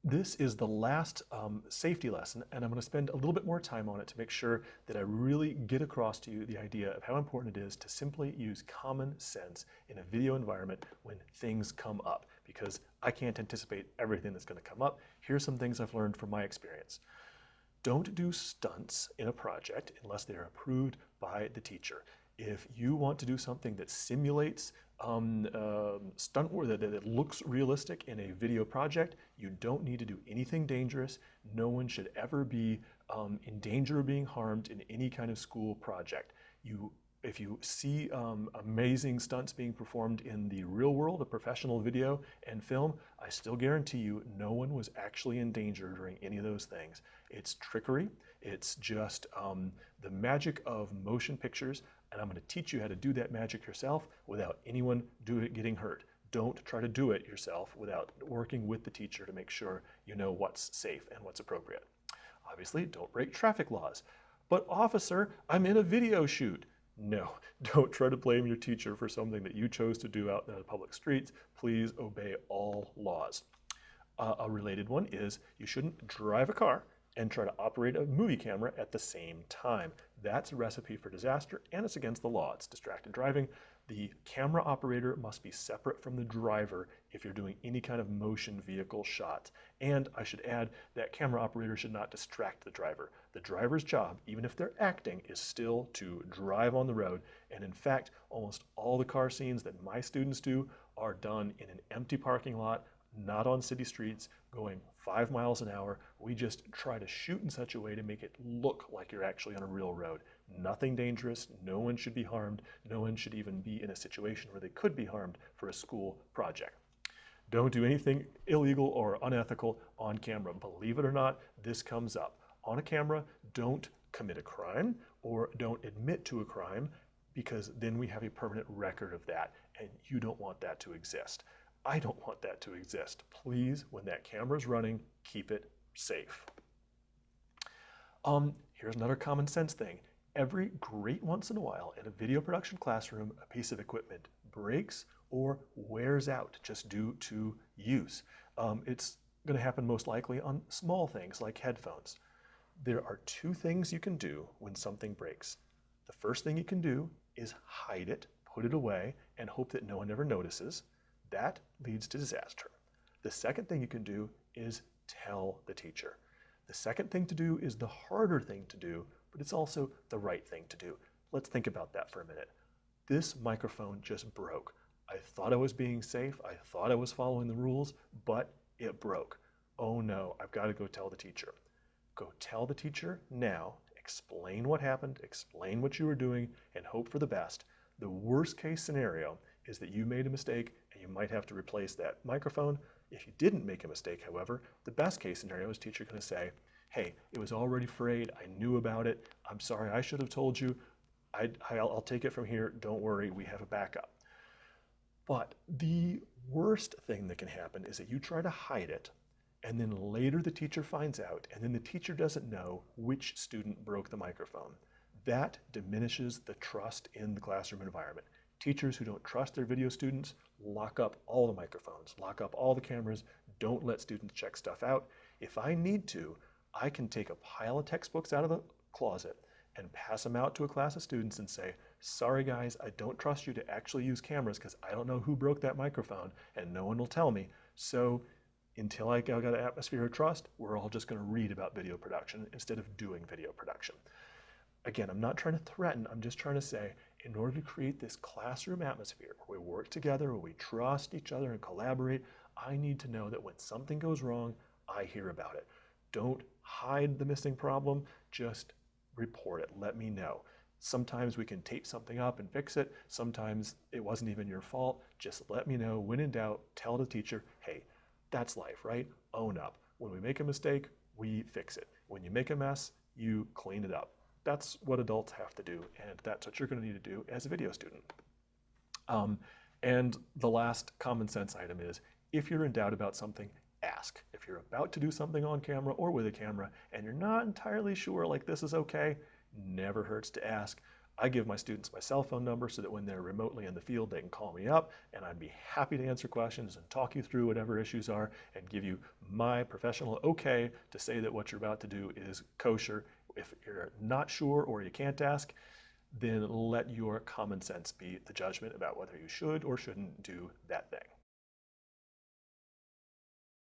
This is the last safety lesson, and I'm going to spend a little bit more time on it to make sure that I really get across to you the idea of how important it is to simply use common sense in a video environment when things come up, because I can't anticipate everything that's going to come up. Here's some things I've learned from my experience. Don't do stunts in a project unless they are approved by the teacher. If you want to do something that simulates stunt work that looks realistic in a video project, you don't need to do anything dangerous. No one should ever be in danger of being harmed in any kind of school project. If you see amazing stunts being performed in the real world, a professional video and film, I still guarantee you no one was actually in danger during any of those things. It's trickery. It's just the magic of motion pictures, and I'm going to teach you how to do that magic yourself without anyone getting hurt. Don't try to do it yourself without working with the teacher to make sure you know what's safe and what's appropriate. Obviously, don't break traffic laws. But officer, I'm in a video shoot. No, don't try to blame your teacher for something that you chose to do out in the public streets. Please obey all laws. A related one is you shouldn't drive a car and try to operate a movie camera at the same time. That's a recipe for disaster, and it's against the law. It's distracted driving. The camera operator must be separate from the driver if you're doing any kind of motion vehicle shots. And I should add that camera operator should not distract the driver. The driver's job, even if they're acting, is still to drive on the road. And in fact, almost all the car scenes that my students do are done in an empty parking lot, not on city streets, going 5 miles an hour. We just try to shoot in such a way to make it look like you're actually on a real road. Nothing dangerous, no one should be harmed, no one should even be in a situation where they could be harmed for a school project. Don't do anything illegal or unethical on camera. Believe it or not, this comes up. On a camera, don't commit a crime or don't admit to a crime, because then we have a permanent record of that, and you don't want that to exist. I don't want that to exist. Please, when that camera's running, keep it safe. Here's another common sense thing. Every great once in a while in a video production classroom, a piece of equipment breaks or wears out just due to use. It's going to happen most likely on small things like headphones. There are 2 things you can do when something breaks. The first thing you can do is hide it, put it away, and hope that no one ever notices. That leads to disaster. The second thing you can do is tell the teacher. The second thing to do is the harder thing to do, but it's also the right thing to do. Let's think about that for a minute. This microphone just broke. I thought I was being safe. I thought I was following the rules, but it broke. Oh no, I've got to go tell the teacher. Go tell the teacher now, explain what happened, explain what you were doing, and hope for the best. The worst case scenario is that you made a mistake and you might have to replace that microphone. If you didn't make a mistake, however, the best case scenario is teacher going to say, hey, it was already frayed, I knew about it, I'm sorry, I should have told you, I'll take it from here, don't worry, we have a backup. But the worst thing that can happen is that you try to hide it, and then later the teacher finds out, and then the teacher doesn't know which student broke the microphone. That diminishes the trust in the classroom environment. Teachers who don't trust their video students lock up all the microphones, lock up all the cameras, don't let students check stuff out. If I need to, I can take a pile of textbooks out of the closet and pass them out to a class of students and say, sorry guys, I don't trust you to actually use cameras because I don't know who broke that microphone and no one will tell me. So until I got an atmosphere of trust, we're all just going to read about video production instead of doing video production. Again, I'm not trying to threaten, I'm just trying to say, in order to create this classroom atmosphere where we work together, where we trust each other and collaborate, I need to know that when something goes wrong, I hear about it. Don't hide the missing problem, just report it, let me know. Sometimes we can tape something up and fix it, sometimes it wasn't even your fault, just let me know. When in doubt, tell the teacher, hey, that's life, right? Own up. When we make a mistake, we fix it. When you make a mess, you clean it up. That's what adults have to do, and that's what you're going to need to do as a video student. And the last common sense item is, if you're in doubt about something, ask. If you're about to do something on camera or with a camera and you're not entirely sure, like this is okay, never hurts to ask. I give my students my cell phone number so that when they're remotely in the field, they can call me up, and I'd be happy to answer questions and talk you through whatever issues are and give you my professional okay to say that what you're about to do is kosher. If you're not sure or you can't ask, then let your common sense be the judgment about whether you should or shouldn't do that thing.